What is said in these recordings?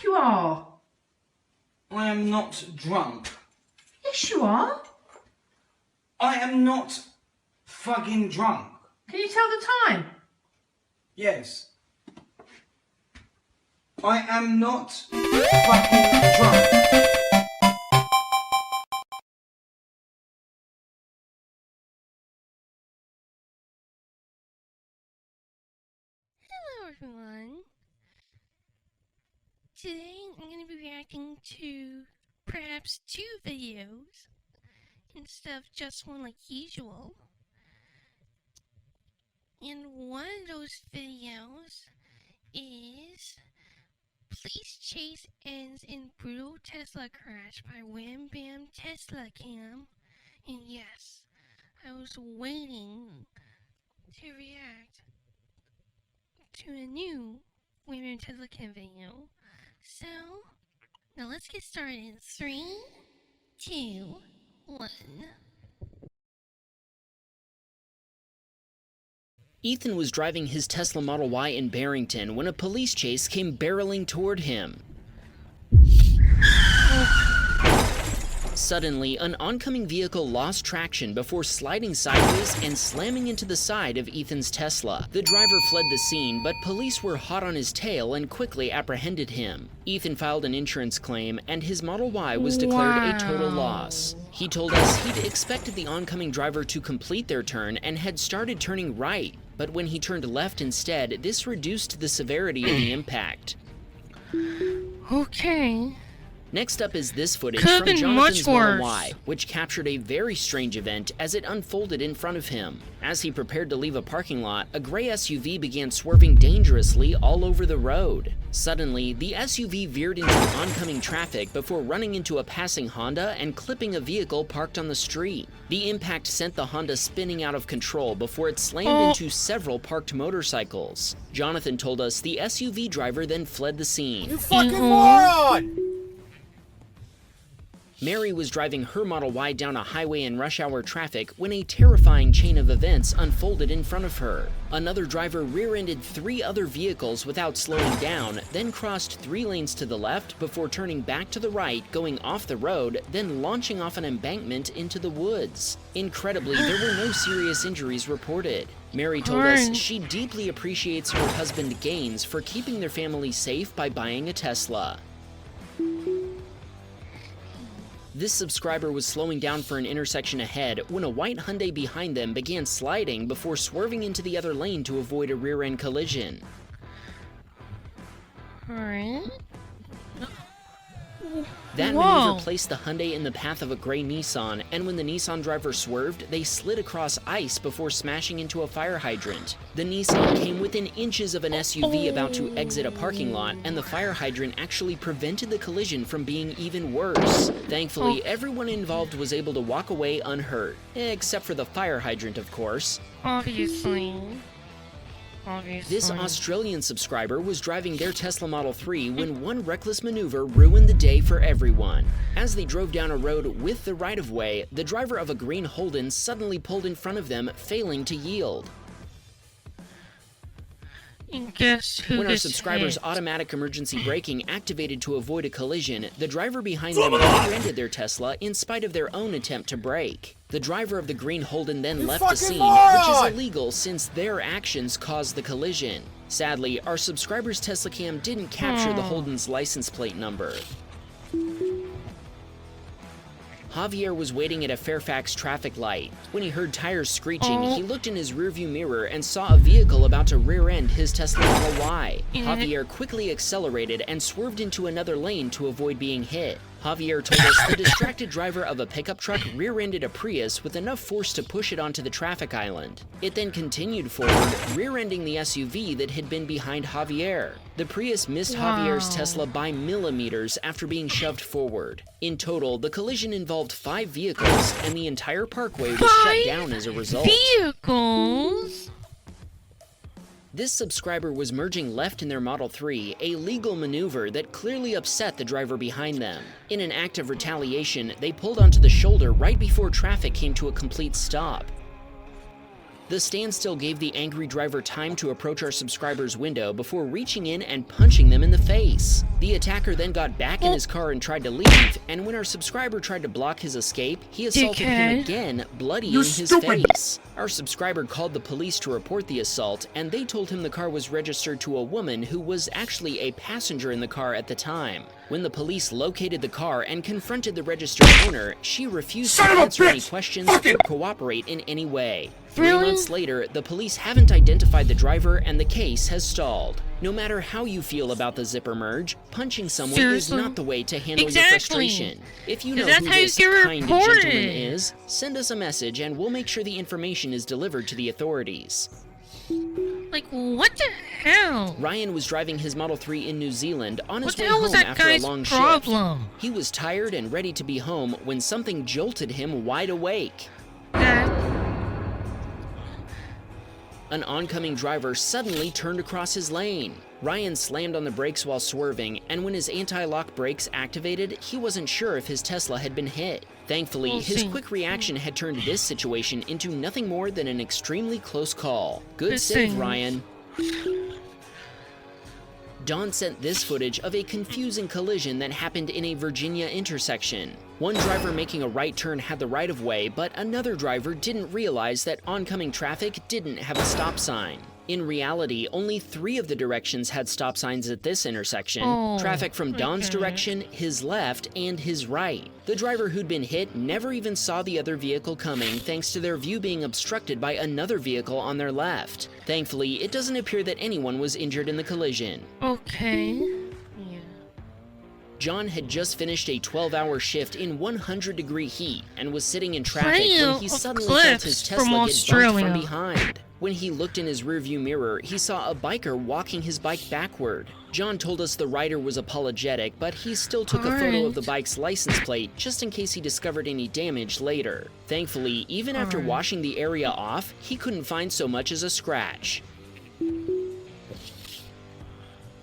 you are. I am not drunk. Yes, you are. I am not fucking drunk. Can you tell the time? Yes. I am not fucking drunk. Hello everyone. Today I'm going to be reacting to perhaps 2 videos instead of just one like usual. And one of those videos is Police Chase Ends in Brutal Tesla Crash by Wham Bam Tesla Cam. And yes, I was waiting to react to a new Wham Bam Tesla Cam video. So, now let's get started in 3, 2, 1. Ethan was driving his Tesla Model Y in Barrington when a police chase came barreling toward him. Suddenly, an oncoming vehicle lost traction before sliding sideways and slamming into the side of Ethan's Tesla. The driver fled the scene, but police were hot on his tail and quickly apprehended him. Ethan filed an insurance claim, and his Model Y was declared a total loss. He told us he'd expected the oncoming driver to complete their turn and had started turning right, but when he turned left instead, this reduced the severity of the impact. Okay. Next up is this footage from Jonathan's Model Y, which captured a very strange event as it unfolded in front of him. As he prepared to leave a parking lot, a gray SUV began swerving dangerously all over the road. Suddenly, the SUV veered into oncoming traffic before running into a passing Honda and clipping a vehicle parked on the street. The impact sent the Honda spinning out of control before it slammed into several parked motorcycles. Jonathan told us the SUV driver then fled the scene. You fucking moron! Mary was driving her Model Y down a highway in rush hour traffic when a terrifying chain of events unfolded in front of her. Another driver rear-ended 3 other vehicles without slowing down, then crossed 3 lanes to the left before turning back to the right, going off the road, then launching off an embankment into the woods. Incredibly, there were no serious injuries reported. Mary told us she deeply appreciates her husband Gaines for keeping their family safe by buying a Tesla. This subscriber was slowing down for an intersection ahead when a white Hyundai behind them began sliding before swerving into the other lane to avoid a rear-end collision. Alright. That maneuver placed the Hyundai in the path of a gray Nissan, and when the Nissan driver swerved, they slid across ice before smashing into a fire hydrant. The Nissan came within inches of an SUV about to exit a parking lot, and the fire hydrant actually prevented the collision from being even worse. Thankfully, everyone involved was able to walk away unhurt, except for the fire hydrant, of course. Obviously. This Australian subscriber was driving their Tesla Model 3 when one reckless maneuver ruined the day for everyone. As they drove down a road with the right-of-way, the driver of a green Holden suddenly pulled in front of them, failing to yield. And guess who when our subscriber's automatic emergency braking activated to avoid a collision, the driver behind them rear-ended their Tesla in spite of their own attempt to brake. The driver of the green Holden then left the scene, which is illegal since their actions caused the collision. Sadly, our subscriber's Tesla cam didn't capture the Holden's license plate number. Javier was waiting at a Fairfax traffic light. When he heard tires screeching, he looked in his rearview mirror and saw a vehicle about to rear-end his Tesla Model Y. Javier quickly accelerated and swerved into another lane to avoid being hit. Javier told us the distracted driver of a pickup truck rear-ended a Prius with enough force to push it onto the traffic island. It then continued forward, rear-ending the SUV that had been behind Javier. The Prius missed Javier's Tesla by millimeters after being shoved forward. In total, the collision involved 5 vehicles, and the entire parkway was shut down as a result. Vehicles? This subscriber was merging left in their Model 3, a legal maneuver that clearly upset the driver behind them. In an act of retaliation, they pulled onto the shoulder right before traffic came to a complete stop. The standstill gave the angry driver time to approach our subscriber's window before reaching in and punching them in the face. The attacker then got back in his car and tried to leave, and when our subscriber tried to block his escape, he assaulted him again, bloodying his face. Our subscriber called the police to report the assault, and they told him the car was registered to a woman who was actually a passenger in the car at the time. When the police located the car and confronted the registered owner, she refused to answer any questions or cooperate in any way. 3 months later, the police haven't identified the driver and the case has stalled. No matter how you feel about the zipper merge, punching someone is not the way to handle your frustration. If you know who this kind gentleman is, send us a message and we'll make sure the information is delivered to the authorities. Like, what the hell? Ryan was driving his Model 3 in New Zealand on his way home after a long shift. He was tired and ready to be home when something jolted him wide awake. An oncoming driver suddenly turned across his lane. Ryan slammed on the brakes while swerving, and when his anti-lock brakes activated, he wasn't sure if his Tesla had been hit. Thankfully, his quick reaction had turned this situation into nothing more than an extremely close call. Good save, Ryan. Dawn sent this footage of a confusing collision that happened in a Virginia intersection. One driver making a right turn had the right-of-way, but another driver didn't realize that oncoming traffic didn't have a stop sign. In reality, only 3 of the directions had stop signs at this intersection. Traffic from Dawn's direction, his left, and his right. The driver who'd been hit never even saw the other vehicle coming thanks to their view being obstructed by another vehicle on their left. Thankfully, it doesn't appear that anyone was injured in the collision. John had just finished a 12-hour shift in 100-degree heat and was sitting in traffic when he suddenly felt his Tesla get bumped from behind. When he looked in his rearview mirror, he saw a biker walking his bike backward. John told us the rider was apologetic, but he still took a photo of the bike's license plate just in case he discovered any damage later. Thankfully, even after washing the area off, he couldn't find so much as a scratch.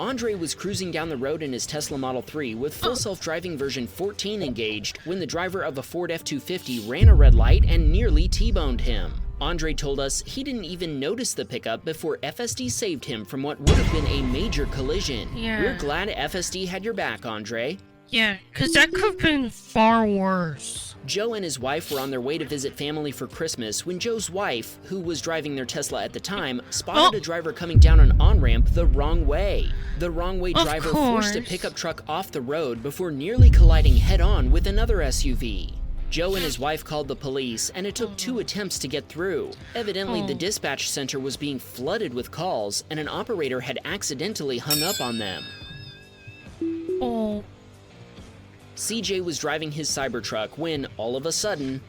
Andre was cruising down the road in his Tesla Model 3 with full self-driving version 14 engaged when the driver of a Ford F-250 ran a red light and nearly T-boned him. Andre told us he didn't even notice the pickup before FSD saved him from what would have been a major collision. We're glad FSD had your back, Andre. Yeah, because that could have been far worse. Joe and his wife were on their way to visit family for Christmas when Joe's wife, who was driving their Tesla at the time, spotted a driver coming down an on-ramp the wrong way. The wrong-way driver forced a pickup truck off the road before nearly colliding head-on with another SUV. Joe and his wife called the police, and it took 2 attempts to get through. Evidently, the dispatch center was being flooded with calls, and an operator had accidentally hung up on them. CJ was driving his Cybertruck when, all of a sudden,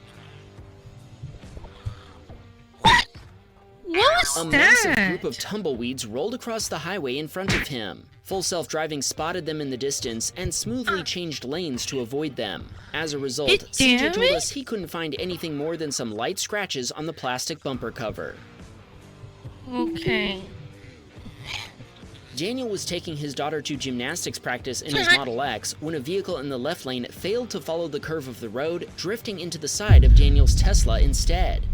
a massive group of tumbleweeds rolled across the highway in front of him. Full self-driving spotted them in the distance and smoothly changed lanes to avoid them. As a result, CJ told us he couldn't find anything more than some light scratches on the plastic bumper cover. Daniel was taking his daughter to gymnastics practice in his Model X when a vehicle in the left lane failed to follow the curve of the road, drifting into the side of Daniel's Tesla instead.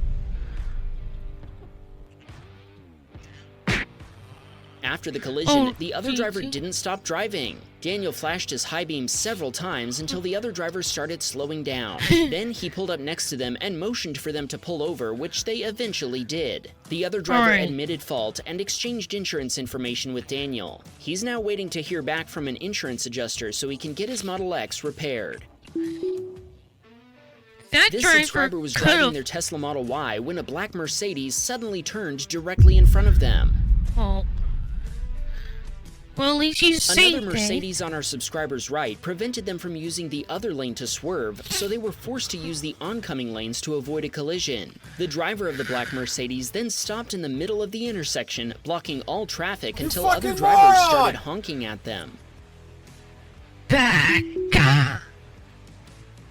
After the collision, the other driver didn't stop driving. Daniel flashed his high beam several times until the other driver started slowing down. Then he pulled up next to them and motioned for them to pull over, which they eventually did. The other driver admitted fault and exchanged insurance information with Daniel. He's now waiting to hear back from an insurance adjuster so he can get his Model X repaired. This subscriber was driving their Tesla Model Y when a black Mercedes suddenly turned directly in front of them. Well, at least you saved Another Mercedes on our subscriber's right prevented them from using the other lane to swerve, so they were forced to use the oncoming lanes to avoid a collision. The driver of the black Mercedes then stopped in the middle of the intersection, blocking all traffic until other drivers started honking at them.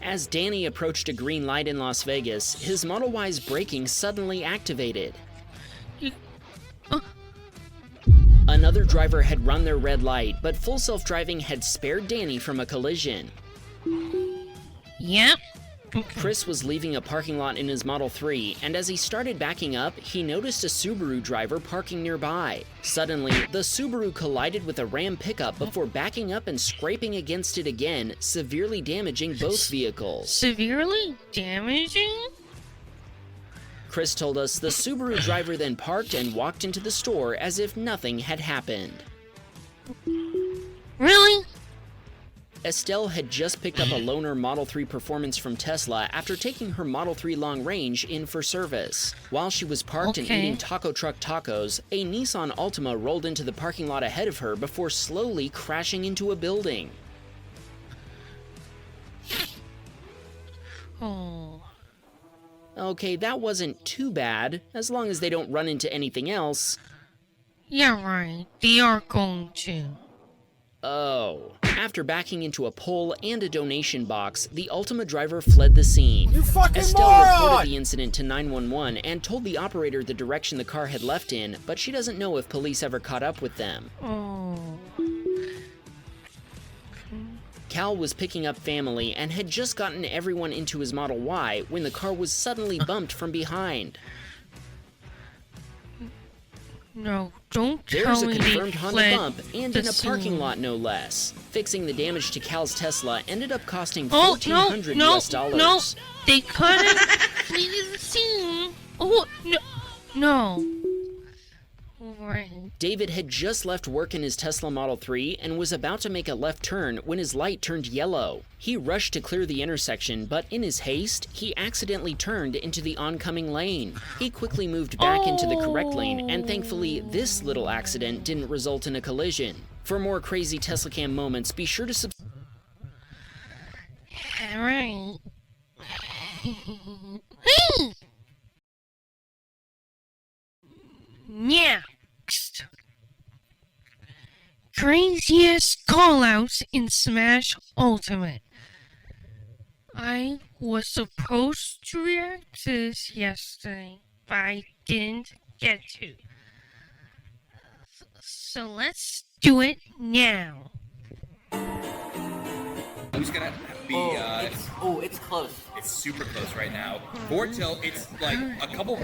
As Danny approached a green light in Las Vegas, his Model Y's braking suddenly activated. Another driver had run their red light, but full self-driving had spared Danny from a collision. Chris was leaving a parking lot in his Model 3, and as he started backing up, he noticed a Subaru driver parking nearby. Suddenly, the Subaru collided with a Ram pickup before backing up and scraping against it again, severely damaging both vehicles. Severely damaging? Chris told us the Subaru driver then parked and walked into the store as if nothing had happened. Really? Estelle had just picked up a loaner Model 3 Performance from Tesla after taking her Model 3 Long Range in for service. While she was parked and eating taco truck tacos, a Nissan Altima rolled into the parking lot ahead of her before slowly crashing into a building. Oh. Okay, that wasn't too bad, as long as they don't run into anything else. Yeah, right. They are going to. Oh. After backing into a pole and a donation box, the Altima driver fled the scene. You fucking Estelle moron! reported the incident to 911 and told the operator the direction the car had left in, but she doesn't know if police ever caught up with them. Oh. Cal was picking up family and had just gotten everyone into his Model Y when the car was suddenly bumped from behind. No, don't There's tell a me confirmed they Honda fled bump and the in a parking scene. lot, no less. Fixing the damage to Cal's Tesla ended up costing Oh, $1,400 no, US. no, they couldn't flee the scene. Oh, no, no. Right. David had just left work in his Tesla Model 3 and was about to make a left turn when his light turned yellow. He rushed to clear the intersection, but in his haste, he accidentally turned into the oncoming lane. He quickly moved back into the correct lane, and thankfully, this little accident didn't result in a collision. For more crazy Tesla Cam moments, be sure to subscribe. Alright. Next. Craziest callouts in Smash Ultimate. I was supposed to react to this yesterday, but I didn't get to. So let's do it now. Who's gonna be, it's close. it's super close right now. Vortil, it's like a couple.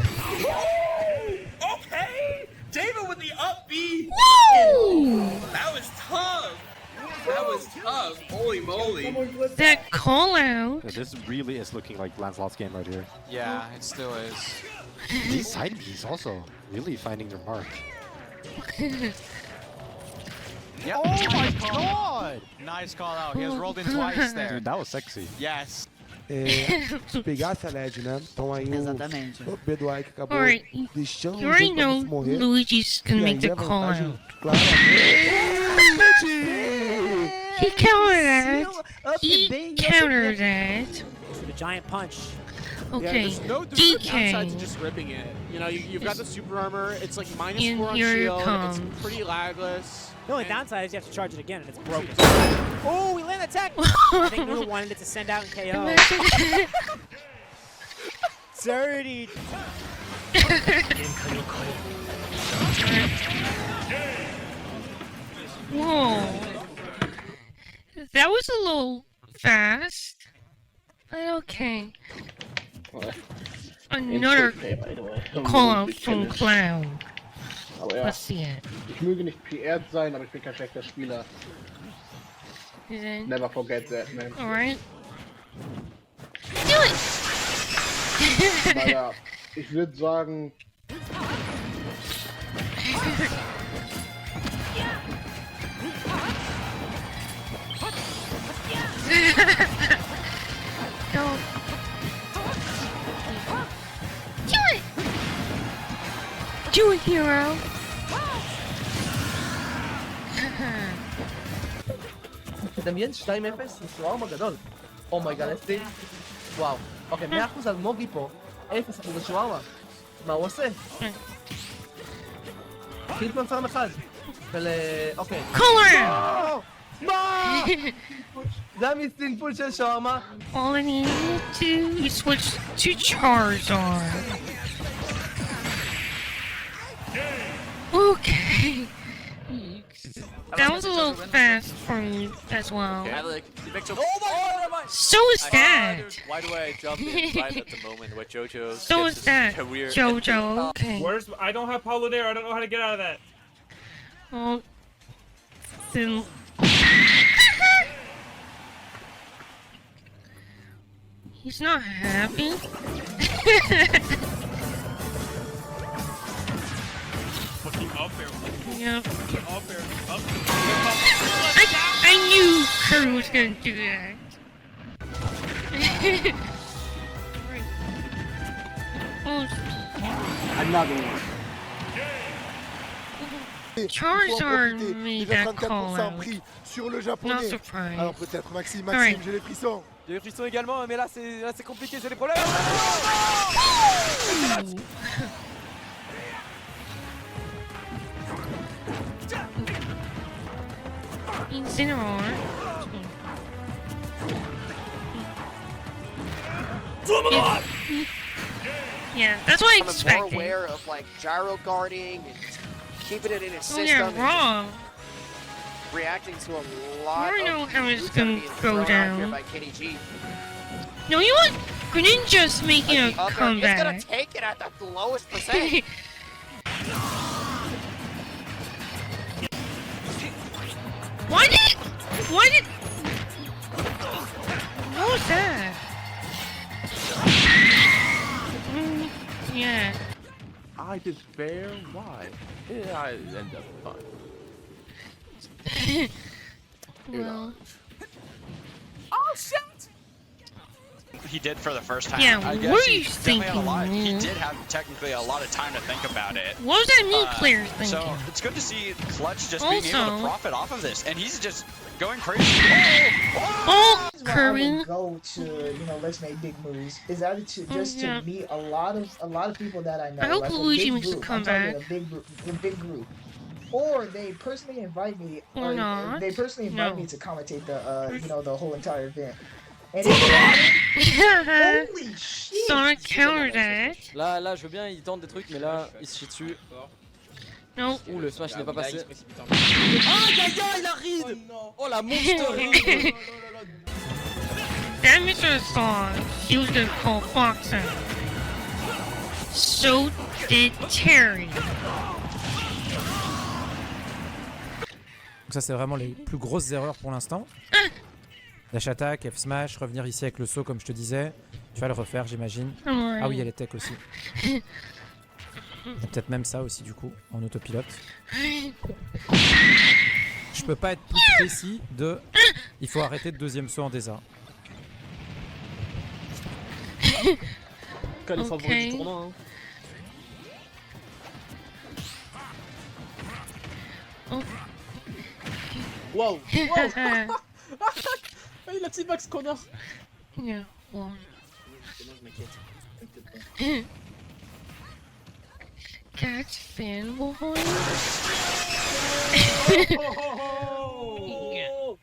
Okay! David with the up B! Woo! That was tough! That was tough. Holy moly. That call out. Yeah, this really is looking like Lancelot's game right here. Yeah, it still is. These side Bs also really finding their mark. Yep. Oh my god! Nice call out. He has rolled in twice there. Dude, that was sexy. Yes. Se pegasse a LED, né? Então aí Exatamente. o Bedoai que acabou Alright, deixando you o already jogo pra know você morrer. Luigi's gonna E make aí the a call vantagem, out. claramente. He countered that. He countered that. The giant punch. Okay, Yeah, there's no downside to DK. just ripping it. You know, you've got the super armor. It's like minus And 4 on here it shield. comes. It's pretty lagless. The only And- downside is you have to charge it again and it's broken. Oh, we landed tech! I think Noodle wanted it to send out and KO. Dirty. Whoa. That was a little fast. But okay. Another call out from Cloud. Let's see it. Ich möge nicht PR sein, aber ich bin kein schlechter Spieler. Then, Never forget that, man. alright. Do it! Naja, ich würde sagen, Go. Do it! Do it, hero! תדמיין 2-0 עם שווארמה גדול. אומייגה, אסטי. וואו. אוקיי, 100% על מוגי פה, 0% על שווארמה. מה הוא עושה? חיטמן פארם אחד. אוקיי. Color! מה? זה המסטינפול של שווארמה. All I needed to switch to Charizard. that was a little fast for me as well. Oh So is that. Why do I jump in right at the moment where JoJo So is that. career? JoJo, okay. I don't have Paulo there. I don't know how to get out of that. Well, then... He's not happy. Fucking up there. Yep. Up there. I knew Kurt was gonna do that. Oh, Another one. Charizard made that call out. sur le Not japonais. surprised. Alors peut-être Maxime, Alright. j'ai les frissons. J'ai les frissons également, mais là c'est compliqué, c'est des problèmes. Incineroar. Yeah, that's what I I'm more expected. aware of like gyro guarding and keeping it in his Oh system. yeah, and wrong. reacting to a lot I know of how it's moves that are gonna being go thrown out here down. by Kenny G. No, you want Greninja's making a He's gonna comeback. take it at the lowest percent. Why did? What was that? Yeah. I despair. Why? Yeah, I end up fine. Well. Oh shit! He did for the first time. Yeah, I what guess were he you definitely had a lot. thinking, He man? did have technically a lot of time to think about it. What was that new player thinking? So it's good to see Clutch just being able Also- to profit off of this, and he's just going crazy. Oh, I Kirby. would go to, let's make big moves. Is either to just yeah. to meet a lot of people that I know. I hope like Luigi a big makes a group. I'm talking comeback. a big group. Or they personally invite me, Or not. They personally invite No. me to commentate the the whole entire event. And holy shit! Sonic countered that. Là, je veux bien, il tente des trucs, mais là, il se chie dessus. Non. Ouh, le smash n'est pas passé. Aïe aïe aïe, la ride! Oh, la monster ride! That Mr. Song, he was gonna call Fox out. So did Terry. Donc ça c'est vraiment les plus grosses erreurs pour l'instant. Dash attack, F smash, revenir ici avec le saut comme je te disais. Tu vas le refaire j'imagine. Ouais. Ah oui il y a les tech aussi. Il y a peut-être même ça aussi du coup en autopilote. Je peux pas être plus précis de... Il faut arrêter de deuxième saut en DESA. Quel est le favori du tournoi, hein. Oh. Wow! Il a T-Max connard! Yeah, well. That's fanboy.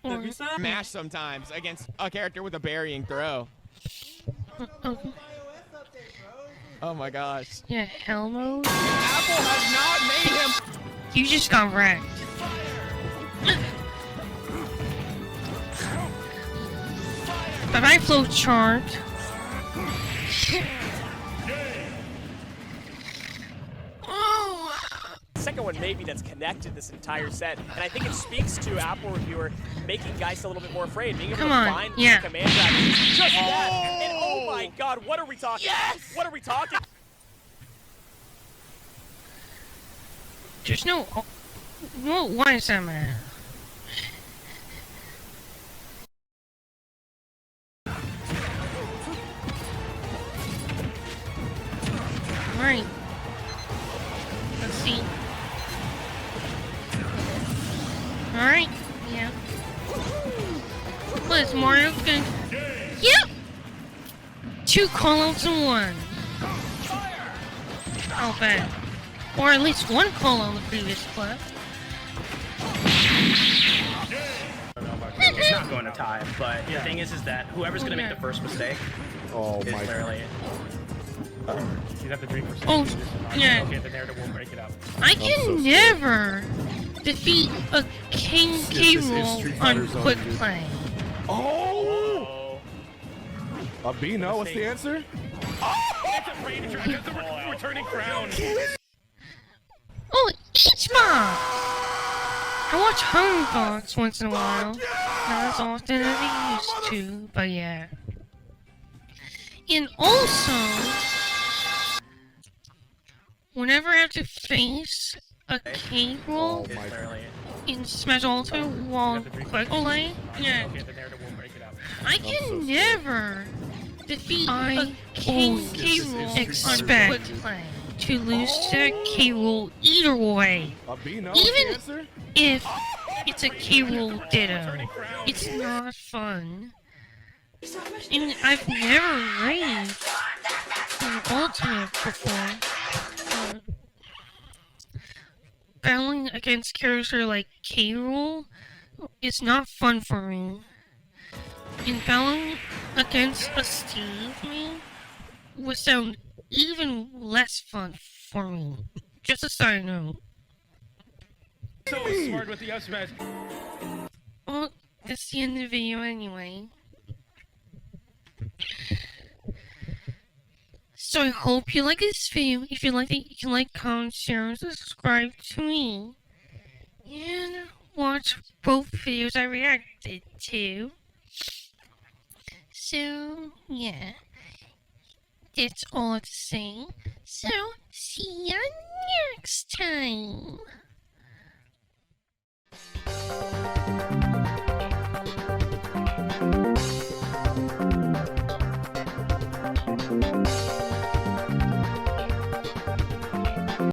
Have you smash sometimes against a character with a burying throw? Oh my gosh. Yeah, hell mode. Apple has not made him. You just got wrecked. But I flow chart. Second one maybe that's connected this entire set, and I think it speaks to Apple Reviewer making Geist a little bit more afraid, being able Come to on, find yeah. the command grab. Just that, and oh my god, what are we talking? Yes! What are we talking? There's no. No, why is that man? Alright. Let's see. Alright, yeah. What is Mario gonna... Yep! 2 callouts in 1. I'll bet. Or at least 1 call on the previous clip. It's not going to tie, but the thing is that whoever's going to make the first mistake is literally... You'd have to 3%. Oh, yeah. Okay, the narrative will break it up. I can never defeat a King K. Rool on quick play. Oh! A B, no? What's the answer? It's a Ranger because the returning crown. Oh, Ichima! I watch Home Dogs once in a while. Not as often as I used to, but yeah. And also, whenever I have to face a K roll in Smash Ultra while quick play, yeah, I can never defeat a King K roll expect to lose to K roll either way. Even if it's a K roll ditto, it's not fun. And I've never raised an ultimate before. Battling against character like K. Rool is not fun for me. And battling against a Steve man would sound even less fun for me. Just a side note. So smart with the up smash. Well, that's the end of the video anyway. So I hope you like this video. If you like it, you can like, comment, share, and subscribe to me. And watch both videos I reacted to. So, yeah. That's all I have to say. So, see ya next time.